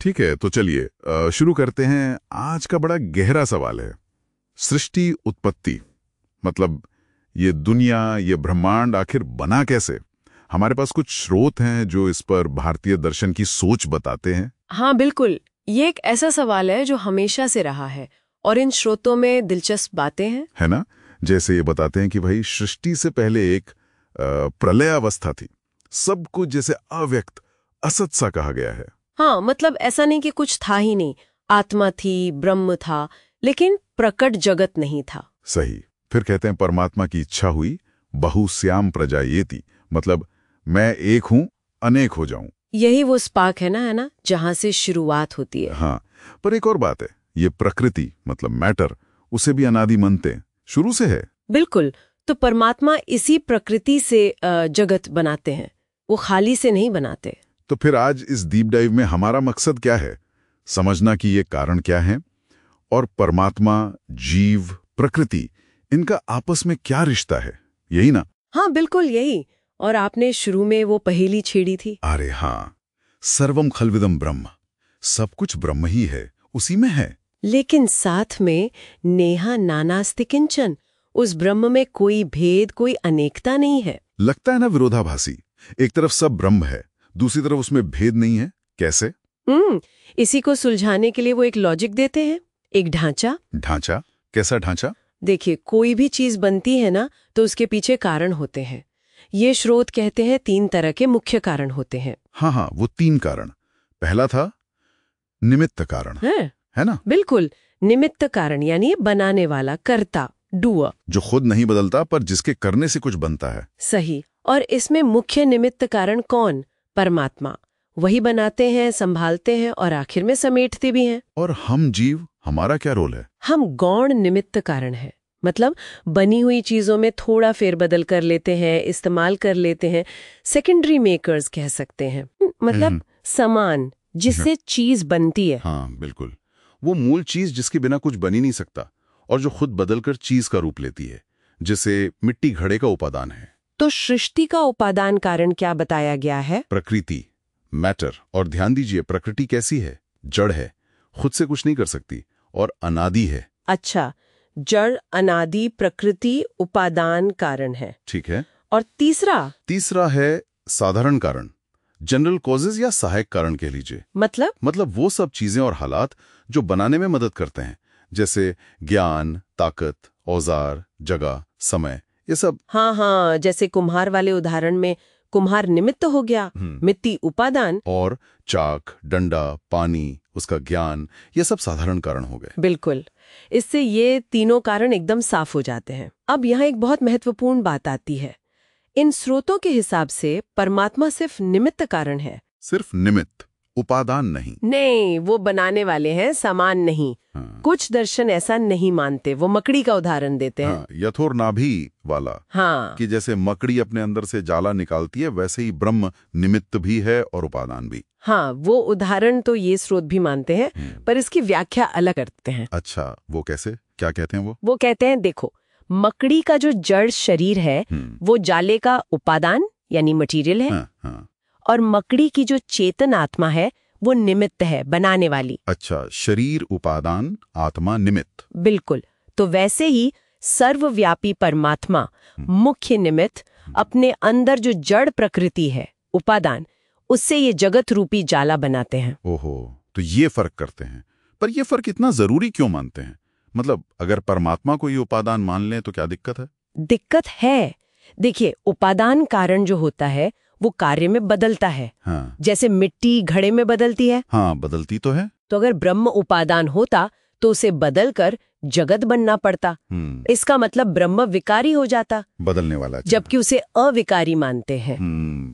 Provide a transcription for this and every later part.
ठीक है, तो चलिए शुरू करते हैं। आज का बड़ा गहरा सवाल है सृष्टि उत्पत्ति। मतलब ये दुनिया, ये ब्रह्मांड आखिर बना कैसे? हमारे पास कुछ स्रोत हैं जो इस पर भारतीय दर्शन की सोच बताते हैं। हाँ बिल्कुल, ये एक ऐसा सवाल है जो हमेशा से रहा है और इन स्रोतों में दिलचस्प बातें हैं, है ना? जैसे ये बताते हैं कि भाई सृष्टि से पहले एक प्रलय अवस्था थी, सब कुछ जैसे अव्यक्त असत सा कहा गया है। हाँ मतलब ऐसा नहीं कि कुछ था ही नहीं, आत्मा थी, ब्रह्म था, लेकिन प्रकट जगत नहीं था। सही। फिर कहते हैं परमात्मा की इच्छा हुई, बहुश्याम प्रजायेति, मतलब मैं एक हूं, अनेक हो जाऊं। यही वो स्पार्क है ना, जहां से शुरुआत होती है। हाँ, पर एक और बात है, ये प्रकृति मतलब मैटर, उसे भी अनादि मानते हैं, शुरू से है। बिल्कुल, तो परमात्मा इसी प्रकृति से जगत बनाते हैं, वो खाली से नहीं बनाते। तो फिर आज इस डीप डाइव में हमारा मकसद क्या है? समझना कि ये कारण क्या है और परमात्मा, जीव, प्रकृति, इनका आपस में क्या रिश्ता है, यही ना? हाँ बिल्कुल यही। और आपने शुरू में वो पहेली छेड़ी थी। अरे हाँ, सर्वम खल्विदम ब्रह्म, सब कुछ ब्रह्म ही है, उसी में है। लेकिन साथ में नेहा नानास्ति किंचन, उस ब्रह्म में कोई भेद, कोई अनेकता नहीं है। लगता है ना विरोधाभासी, एक तरफ सब ब्रह्म है, दूसरी तरफ उसमें भेद नहीं है, कैसे? इसी को सुलझाने के लिए वो एक लॉजिक देते हैं, एक ढांचा। ढांचा? कैसा ढांचा? देखिए, कोई भी चीज बनती है ना, तो उसके पीछे कारण होते हैं। ये स्रोत कहते हैं 3 तरह के मुख्य कारण होते हैं। हाँ, वो 3 कारण। पहला था निमित्त कारण, है ना? बिल्कुल, निमित्त कारण यानी बनाने वाला, कर्ता, डूअर, जो खुद नहीं बदलता पर जिसके करने से कुछ बनता है। सही। और इसमें मुख्य निमित्त कारण कौन? परमात्मा। वही बनाते हैं, संभालते हैं और आखिर में समेटते भी हैं। और हम जीव, हमारा क्या रोल है? हम गौण निमित्त कारण है, मतलब बनी हुई चीजों में थोड़ा फेरबदल कर लेते हैं, इस्तेमाल कर लेते हैं, सेकेंडरी मेकर्स कह सकते हैं। मतलब सामान जिससे चीज बनती है। हाँ बिल्कुल, वो मूल चीज जिसके बिना कुछ बन ही नहीं सकता और जो खुद बदलकर चीज का रूप लेती है, जैसे मिट्टी घड़े का उपादान है। तो सृष्टि का उपादान कारण क्या बताया गया है? प्रकृति, मैटर। और ध्यान दीजिए, प्रकृति कैसी है? जड़ है, खुद से कुछ नहीं कर सकती और अनादि है। अच्छा, जड़, अनादि, प्रकृति उपादान कारण है। ठीक है। और तीसरा है साधारण कारण, जनरल कॉजेज या सहायक कारण कह लीजिए। मतलब वो सब चीजें और हालात जो बनाने में मदद करते हैं, जैसे ज्ञान, ताकत, औजार, जगह, समय, ये सब। हाँ, जैसे कुम्हार वाले उदाहरण में कुम्हार निमित्त हो गया, मिट्टी उपादान, और चाक, डंडा, पानी, उसका ज्ञान, ये सब साधारण कारण हो गए। बिल्कुल, इससे ये तीनों कारण एकदम साफ हो जाते हैं। अब यहाँ एक बहुत महत्वपूर्ण बात आती है। इन स्रोतों के हिसाब से परमात्मा सिर्फ निमित्त कारण है। सिर्फ निमित्त, उपादान नहीं, वो बनाने वाले हैं, सामान नहीं। हाँ। कुछ दर्शन ऐसा नहीं मानते, वो मकड़ी का उदाहरण देते हैं। हाँ, यथोर नाभि वाला। हाँ, कि जैसे मकड़ी अपने अंदर से जाला निकालती है, वैसे ही ब्रह्म निमित्त भी है और उपादान भी। हाँ, वो उदाहरण तो ये स्रोत भी मानते हैं, पर इसकी व्याख्या अलग करते हैं। अच्छा, वो कैसे? क्या कहते हैं वो? वो कहते हैं, देखो, मकड़ी का जो जड़ शरीर है वो जाले का उपादान यानी मटेरियल है। हाँ। और मकड़ी की जो चेतन आत्मा है वो निमित्त है, बनाने वाली। अच्छा, शरीर उपादान, आत्मा निमित्त। बिल्कुल। तो वैसे ही सर्वव्यापी परमात्मा मुख्य निमित्त, अपने अंदर जो जड़ प्रकृति है, उपादान, उससे ये जगत रूपी जाला बनाते हैं। ओहो, तो ये फर्क करते हैं। पर ये फर्क इतना जरूरी क्यों मानते हैं? मतलब अगर परमात्मा को ये उपादान मान लें तो क्या दिक्कत है? दिक्कत है। देखिए, उपादान कारण जो होता है वो कार्य में बदलता है। हाँ। जैसे मिट्टी घड़े में बदलती है। हाँ, बदलती तो है। तो अगर ब्रह्म उपादान होता तो उसे बदलकर जगत बनना पड़ता। इसका मतलब ब्रह्म विकारी हो जाता, बदलने वाला, जबकि उसे अविकारी मानते हैं।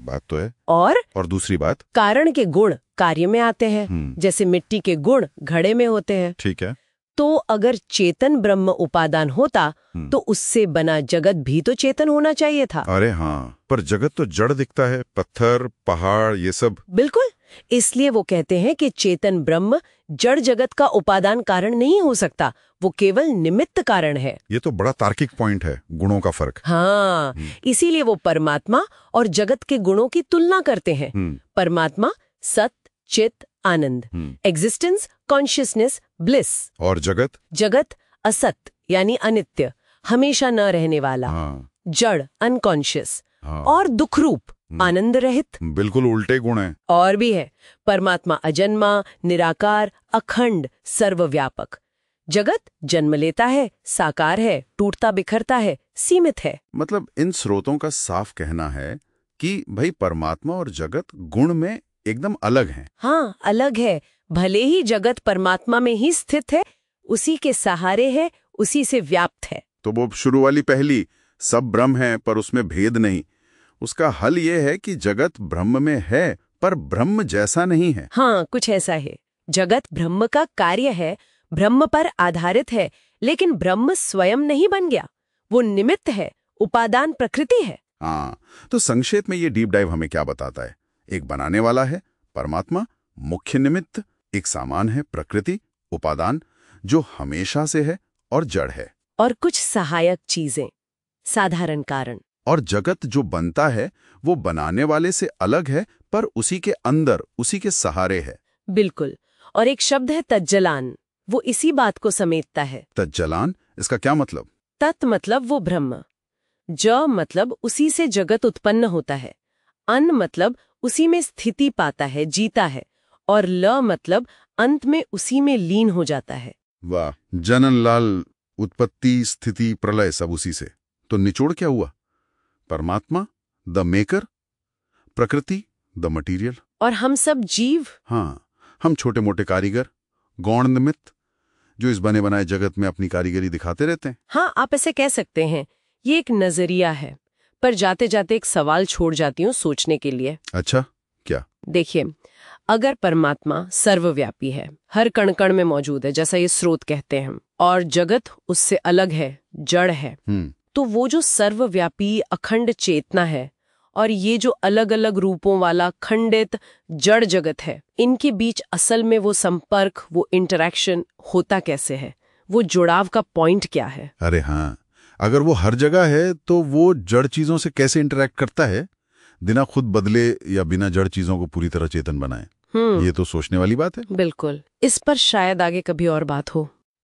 बात तो है। और दूसरी बात, कारण के गुण कार्य में आते हैं, जैसे मिट्टी के गुण घड़े में होते हैं। ठीक है। तो अगर चेतन ब्रह्म उपादान होता तो उससे बना जगत भी तो चेतन होना चाहिए था। अरे हाँ, पर जगत तो जड़ दिखता है, पत्थर, पहाड़, ये सब। बिल्कुल, इसलिए वो कहते हैं कि चेतन ब्रह्म जड़ जगत का उपादान कारण नहीं हो सकता, वो केवल निमित्त कारण है। ये तो बड़ा तार्किक पॉइंट है, गुणों का फर्क। हाँ, इसीलिए वो परमात्मा और जगत के गुणों की तुलना करते हैं। परमात्मा सत, चित, आनंद, एग्जिस्टेंस, कॉन्शियसनेस, ब्लिस। और जगत? जगत असत यानी अनित्य, हमेशा न रहने वाला, जड़, अनकॉन्शियस, और दुख रूप, आनंद रहित। बिल्कुल उल्टे गुण हैं। और भी है, परमात्मा अजन्मा, निराकार, अखंड, सर्वव्यापक। जगत जन्म लेता है, साकार है, टूटता बिखरता है, सीमित है। मतलब इन स्रोतों का साफ कहना है कि भाई परमात्मा और जगत गुण में एकदम अलग हैं। हाँ, अलग है। भले ही जगत परमात्मा में ही स्थित है, उसी के सहारे है, उसी से व्याप्त है। तो वो शुरू वाली पहली, सब ब्रह्म है पर उसमें भेद नहीं, उसका हल ये है कि जगत ब्रह्म में है पर ब्रह्म जैसा नहीं है। हाँ, कुछ ऐसा है। जगत ब्रह्म का कार्य है, ब्रह्म पर आधारित है, लेकिन ब्रह्म स्वयं नहीं बन गया, वो निमित्त है, उपादान प्रकृति है। हाँ, तो संक्षेप में ये डीप डाइव हमें क्या बताता है? एक बनाने वाला है परमात्मा, मुख्य निमित्त, एक सामान है प्रकृति, उपादान जो हमेशा से है और जड़ है, और कुछ सहायक चीजें, साधारण कारण। और जगत जो बनता है वो बनाने वाले से अलग है पर उसी के अंदर, उसी के सहारे है। बिल्कुल। और एक शब्द है तज्जलान, वो इसी बात को समेटता है। तज्जलान, इसका क्या मतलब? तत् मतलब वो ब्रह्म, ज मतलब उसी से जगत उत्पन्न होता है, अन मतलब उसी में स्थिति पाता है, जीता है, और ल मतलब अंत में उसी में लीन हो जाता है। वाह, जनन लाल, उत्पत्ति स्थिति प्रलय सब उसी से। तो निचोड़ क्या हुआ? परमात्मा द मेकर, प्रकृति द मटीरियल, और हम सब जीव। हाँ, हम छोटे मोटे कारीगर, गौण निमित्त, जो इस बने बनाए जगत में अपनी कारीगरी दिखाते रहते हैं। हाँ, आप ऐसे कह सकते हैं। ये एक नजरिया है, पर जाते जाते एक सवाल छोड़ जाती हूँ सोचने के लिए। अच्छा, क्या? देखिए, अगर परमात्मा सर्वव्यापी है, हर कण कण में मौजूद है, जैसा ये स्रोत कहते हैं, और जगत उससे अलग है, जड़ है, तो वो जो सर्वव्यापी अखंड चेतना है और ये जो अलग अलग रूपों वाला खंडित जड़ जगत है, इनके बीच असल में वो संपर्क, वो इंटरैक्शन होता कैसे है? वो जुड़ाव का पॉइंट क्या है? अरे हाँ, अगर वो हर जगह है तो वो जड़ चीजों से कैसे इंटरैक्ट करता है बिना खुद बदले या बिना जड़ चीजों को पूरी तरह चेतन बनाए? ये तो सोचने वाली बात है। बिल्कुल। इस पर शायद आगे कभी और बात हो।